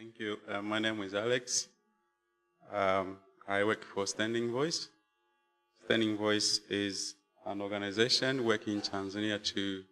Thank you. My name is Alex. I work for Standing Voice. Standing Voice is an organization working in Tanzania to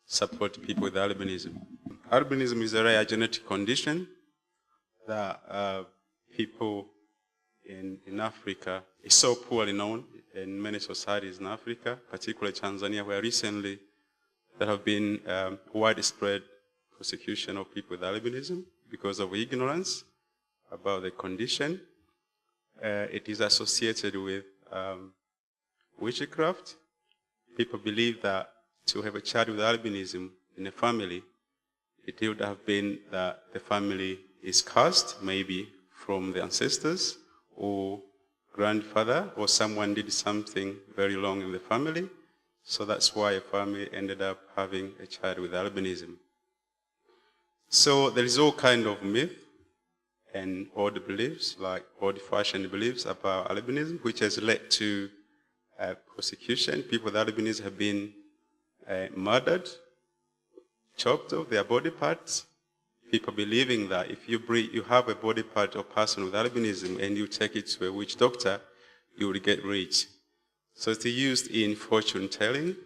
support people with albinism. Albinism is a rare genetic condition that people in Africa is so poorly known in many societies in Africa, particularly Tanzania, where recently there have been widespread persecution of people with albinism because of ignorance about the condition. It is associated with witchcraft. People believe that to have a child with albinism in a family, it would have been that the family is cursed, maybe from the ancestors or grandfather, or someone did something very wrong in the family. So that's why a family ended up having a child with albinism. So there is all kind of myth and odd beliefs, like old-fashioned beliefs about albinism, which has led to persecution. People with albinism have been murdered, chopped off their body parts. People believing that if you have a body part of a person with albinism and you take it to a witch doctor, you will get rich. So it's used in fortune telling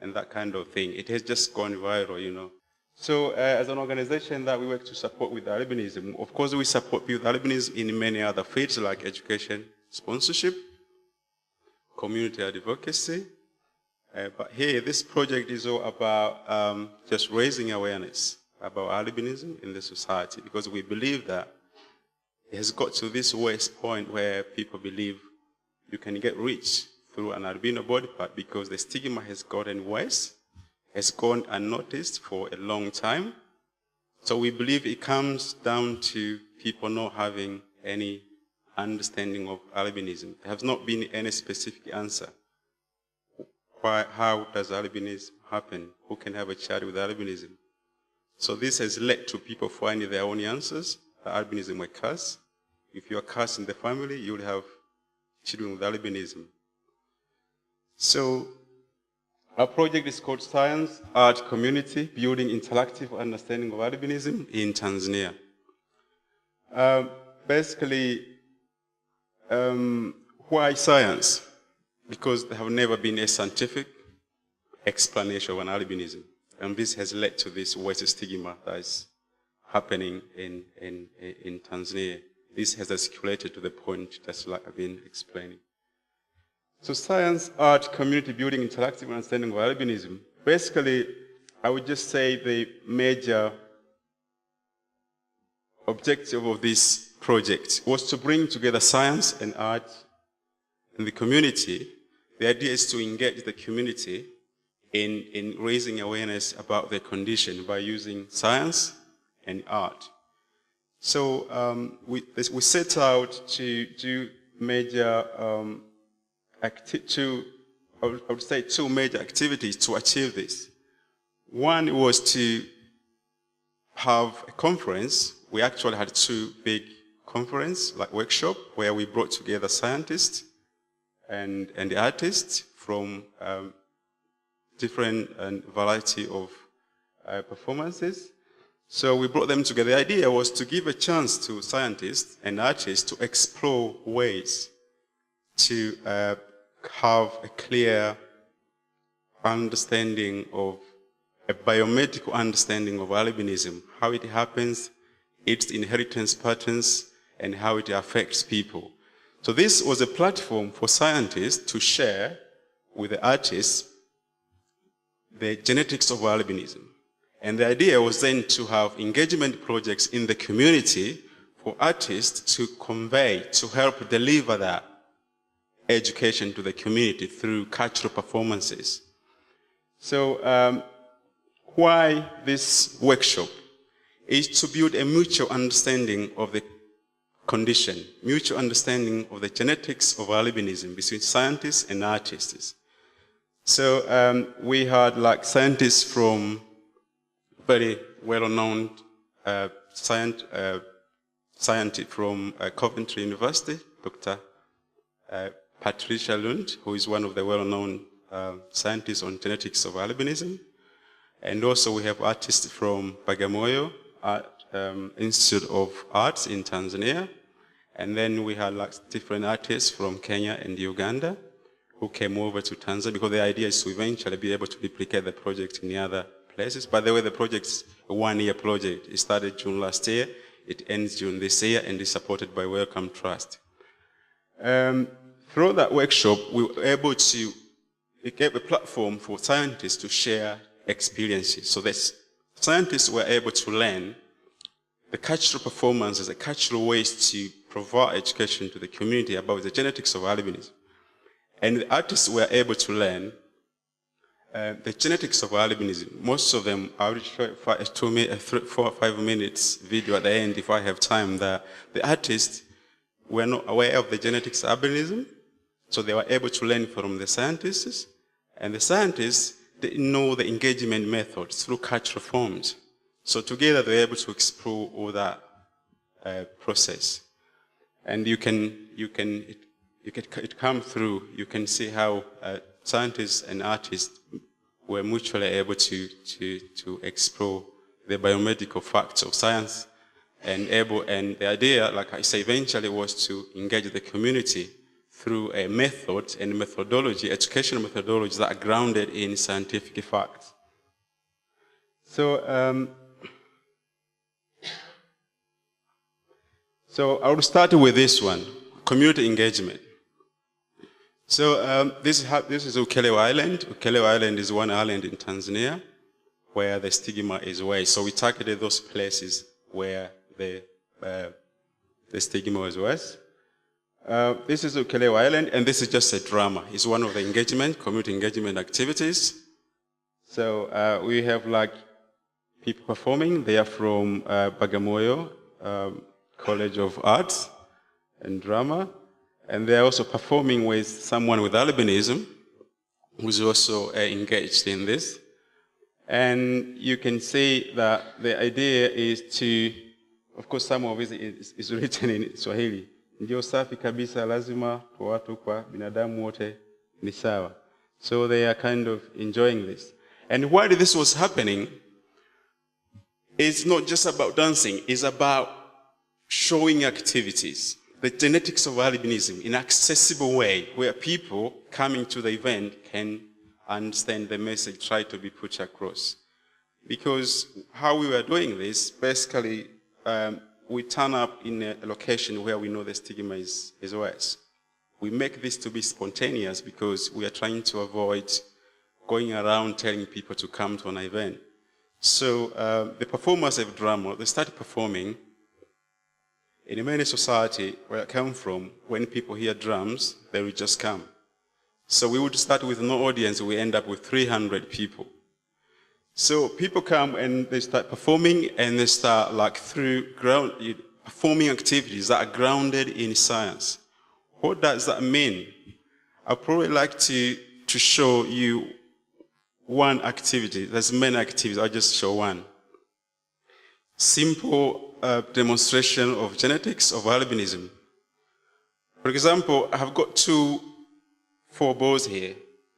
and that kind of thing. It has just gone viral, you know. So as an organization that we work to support with albinism, of course we support people with albinism in many other fields like education, sponsorship, community advocacy. But here, this project is all about just raising awareness about albinism in the society, because we believe that it has got to this worst point where people believe you can get rich through an albino body part because the stigma has gotten worse, has gone unnoticed for a long time. So we believe it comes down to people not having any understanding of albinism. There has not been any specific answer. How does albinism happen? Who can have a child with albinism? So this has led to people finding their own answers. Albinism will curse. If you are cursed in the family, you will have children with albinism. So our project is called Science, Art, Community, Building Interactive Understanding of Albinism in Tanzania. Basically, why science? Because there have never been a scientific explanation of an albinism. And this has led to this worst stigma that is happening in Tanzania. This has escalated to the point that's like I've been explaining. So science, art, community building, interactive understanding of albinism. Basically, I would just say the major objective of this project was to bring together science and art in the community. The idea is to engage the community in raising awareness about their condition by using science and art. So we set out to do major I would say two major activities to achieve this. One was to have a conference. We actually had two big conferences, like workshop, where we brought together scientists and the artists from different variety of performances. So we brought them together. The idea was to give a chance to scientists and artists to explore ways to have a clear understanding of a biomedical understanding of albinism, how it happens, its inheritance patterns, and how it affects people. So this was a platform for scientists to share with the artists the genetics of albinism. And the idea was then to have engagement projects in the community for artists to convey, to help deliver that education to the community through cultural performances. So why this workshop? Is to build a mutual understanding of the condition, mutual understanding of the genetics of albinism between scientists and artists. So we had like scientists from very well-known scientist from Coventry University, Dr. Patricia Lund, who is one of the well-known scientists on genetics of albinism. And also we have artists from Bagamoyo, Institute of Arts in Tanzania. And then we had like different artists from Kenya and Uganda who came over to Tanzania, because the idea is to eventually be able to duplicate the project in the other places. By the way, the project's a one-year project. It started June last year, it ends June this year, and is supported by Wellcome Trust. Through that workshop, we were able to, it gave a platform for scientists to share experiences. So that scientists were able to learn the cultural performances, the cultural ways to provide education to the community about the genetics of albinism. And the artists were able to learn the genetics of albinism. Most of them, I will show a 4 or 5 minutes video at the end if I have time, that the artists were not aware of the genetics of albinism, so they were able to learn from the scientists, and the scientists didn't know the engagement methods through cultural forms. So together they were able to explore all that process. And it come through, you can see how scientists and artists were mutually able to explore the biomedical facts of science, and the idea, like I say, eventually was to engage the community through a method and methodology, educational methodologies that are grounded in scientific facts. So I will start with this one, community engagement. So this is Ukerewe Island. Ukerewe Island is one island in Tanzania where the stigma is worse. So we targeted those places where the stigma was worse. This is Ukerewe Island, and this is just a drama. It's one of the community engagement activities. So we have like people performing. They are from Bagamoyo College of Arts and Drama. And they're also performing with someone with albinism who's also engaged in this. And you can see that the idea is to, of course, some of it is written in Swahili. Ndio safi kabisa, lazima kwa watu kwa binadamu wote ni sawa. So they are kind of enjoying this. And while this was happening, it's not just about dancing, it's about showing activities. The genetics of albinism in an accessible way, where people coming to the event can understand the message try to be put across. Because how we were doing this, basically, we turn up in a location where we know the stigma is worse. We make this to be spontaneous because we are trying to avoid going around telling people to come to an event. So the performers of drama, they started performing. In many society where I come from, when people hear drums, they will just come. So we would start with no audience, we end up with 300 people. So people come and they start performing, and they start like performing activities that are grounded in science. What does that mean? I'd probably like to show you one activity. There's many activities, I'll just show one. Simple demonstration of genetics of albinism. For example, I have got 4 balls here.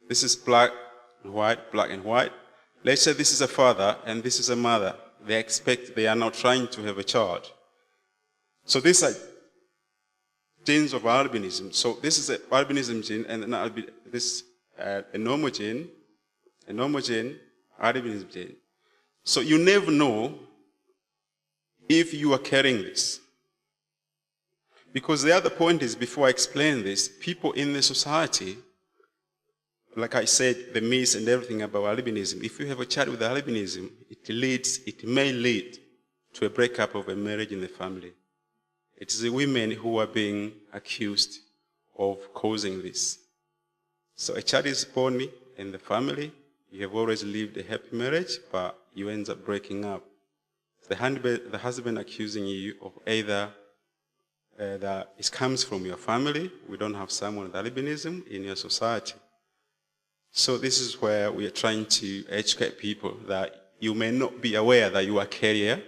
This is black and white. Let's say this is a father and this is a mother. They are now trying to have a child. So these are genes of albinism. So this is an albinism gene, and this a normal gene, albinism gene. So you never know if you are carrying this. Because the other point is, before I explain this, people in the society, like I said, the myths and everything about albinism, if you have a child with albinism, it may lead to a breakup of a marriage in the family. It is the women who are being accused of causing this. So a child is born in the family, you have always lived a happy marriage, but you end up breaking up. The husband accusing you of either that it comes from your family, we don't have someone with albinism in your society. So this is where we are trying to educate people that you may not be aware that you are a carrier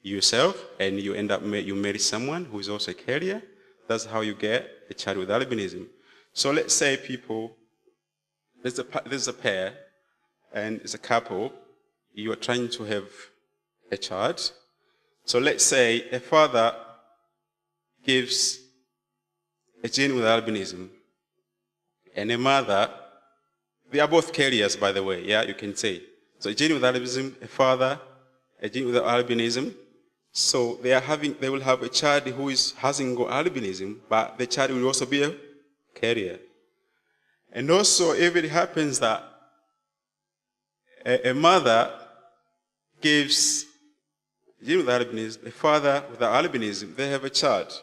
yourself, and you end up, you marry someone who is also a carrier. That's how you get a child with albinism. So let's say there's a pair, and it's a couple, you are trying to have a child. So let's say a father gives a gene with albinism, and a mother, they are both carriers, by the way, yeah, you can say. So a gene with albinism, a father, a gene with albinism. So they will have a child who hasn't got albinism, but the child will also be a carrier. And also, if it happens that a mother gives a gene with albinism, a father with albinism, they have a child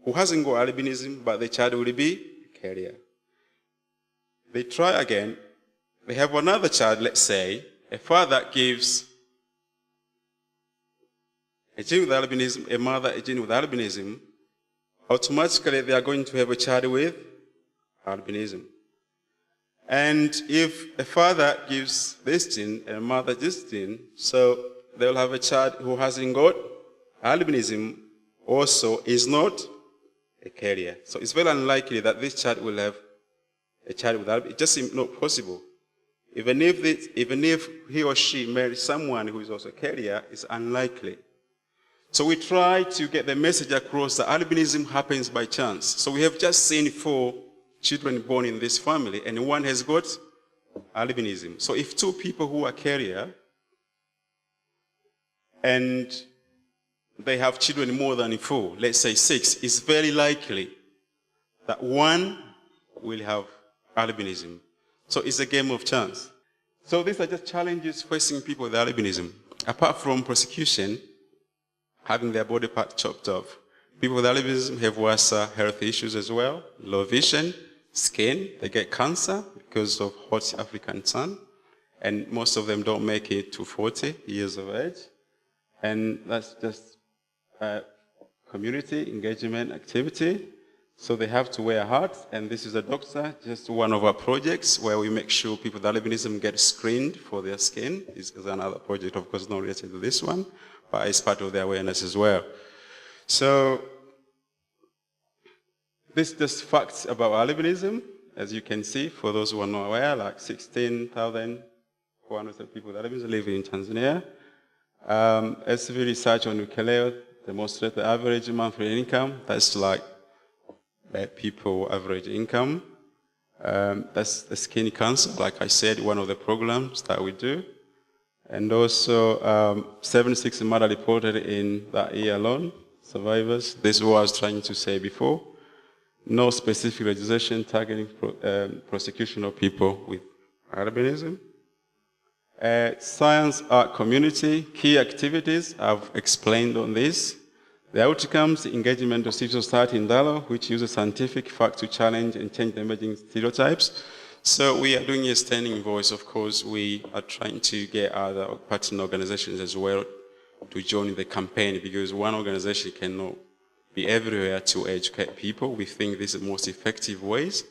who hasn't got albinism, but the child will be a carrier. They try again. They have another child, let's say. A father gives a gene with albinism, a mother a gene with albinism. Automatically, they are going to have a child with albinism. And if a father gives this gene and a mother this gene, so they will have a child who hasn't got albinism, also is not a carrier. So it's very unlikely that this child will have a child with albinism. It just seems not possible. Even if he or she marries someone who is also a carrier, it's unlikely. So we try to get the message across that albinism happens by chance. So we have just seen 4 children born in this family, and one has got albinism. So if 2 people who are carrier, and they have children more than 4, let's say 6, it's very likely that one will have albinism. So it's a game of chance. So these are just challenges facing people with albinism. Apart from prosecution, having their body part chopped off, people with albinism have worse health issues as well, low vision, skin, they get cancer because of hot African sun, and most of them don't make it to 40 years of age. And that's just community engagement activity. So they have to wear hats, and this is a doctor, just one of our projects where we make sure people with albinism get screened for their skin. This is another project, of course, not related to this one, but it's part of the awareness as well. So this is just facts about albinism. As you can see, for those who are not aware, like 16,400 people with albinism live in Tanzania. SV research on Ukeleo demonstrates the average monthly income. That's like people average income. That's the skin cancer, like I said, one of the programs that we do. And also 76 murder reported in that year alone, survivors. This is what I was trying to say before. No specific legislation targeting prosecution of people with albinism. Science, art, community, key activities, I've explained on this. The outcomes, engagement of civil society in dialogue, which uses scientific facts to challenge and change the emerging stereotypes. So we are doing a standing voice. Of course, we are trying to get other partner organizations as well to join the campaign, because one organization cannot be everywhere to educate people. We think this is the most effective ways.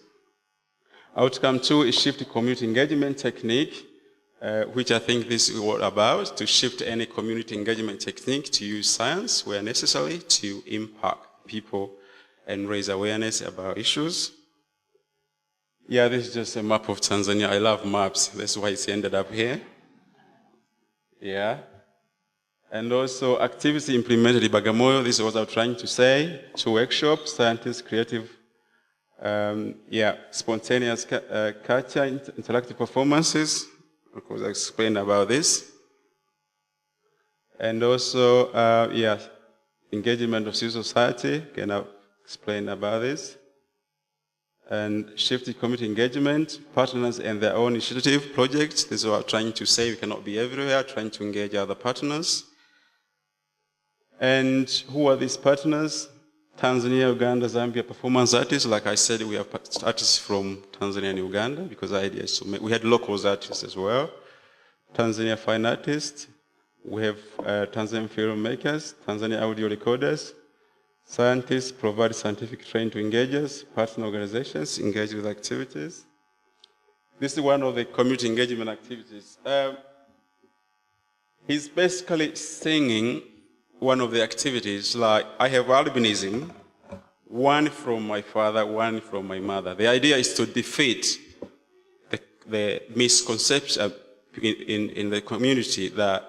Outcome 2 is shift to community engagement technique, which I think this is what about, to shift any community engagement technique to use science where necessary to impact people and raise awareness about issues. Yeah, this is just a map of Tanzania. I love maps. That's why it's ended up here. Yeah. And also activities implemented in Bagamoyo. This is what I'm trying to say. 2 workshops, scientists, creative, spontaneous culture, interactive performances. Of course, I explained about this. And also, engagement of civil society. Can I explain about this? And shifting community engagement, partners and their own initiative projects. This is what I'm trying to say. We cannot be everywhere, trying to engage other partners. And who are these partners? Tanzania, Uganda, Zambia performance artists. Like I said, we have artists from Tanzania and Uganda, because the idea is to make, we had local artists as well. Tanzania fine artists. We have Tanzanian filmmakers, Tanzania audio recorders. Scientists provide scientific training to engagers, partner organizations engage with activities. This is one of the community engagement activities. He's basically singing one of the activities, like, I have albinism, one from my father, one from my mother. The idea is to defeat the misconception in the community that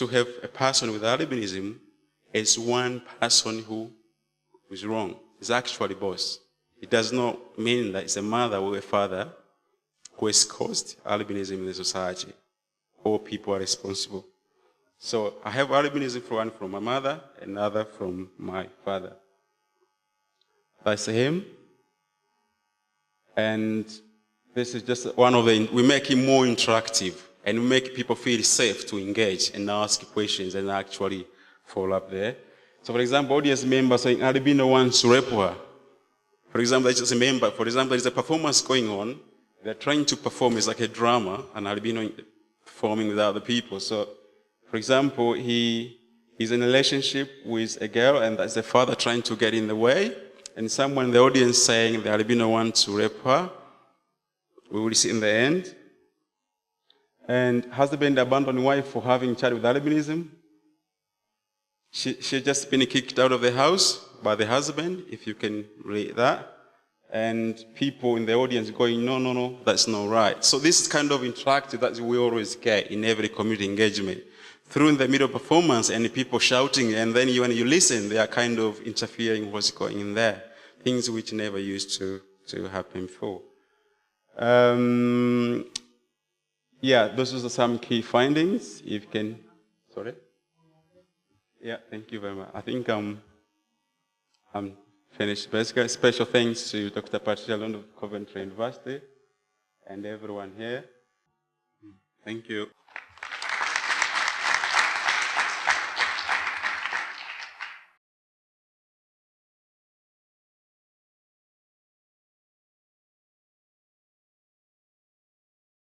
to have a person with albinism as one person who is wrong. It's actually both. It does not mean that it's a mother or a father who has caused albinism in the society. All people are responsible. So I have albinism one from my mother, another from my father. That's him. And this is just one of the, we make it more interactive and we make people feel safe to engage and ask questions and actually follow up there. So for example, audience member saying, albino wants to rape her. For example, I just remember, for example, there's a performance going on. They're trying to perform, it's like a drama, an albino performing with other people. So, for example, he's in a relationship with a girl and that's the father trying to get in the way. And someone in the audience saying the albino wants to rape her. We will see in the end. And husband abandoned wife for having child with albinism. She just been kicked out of the house by the husband, if you can read that. And people in the audience going, no, no, no, that's not right. So this is kind of interactive that we always get in every community engagement. Through in the middle performance and people shouting, and then when you listen, they are kind of interfering what's going in there. Things which never used to happen before. Yeah, those are some key findings. If you can, sorry? Yeah, thank you very much. I think I'm finished. Basically, special thanks to Dr. Patricia Lund of Coventry University and everyone here. Thank you.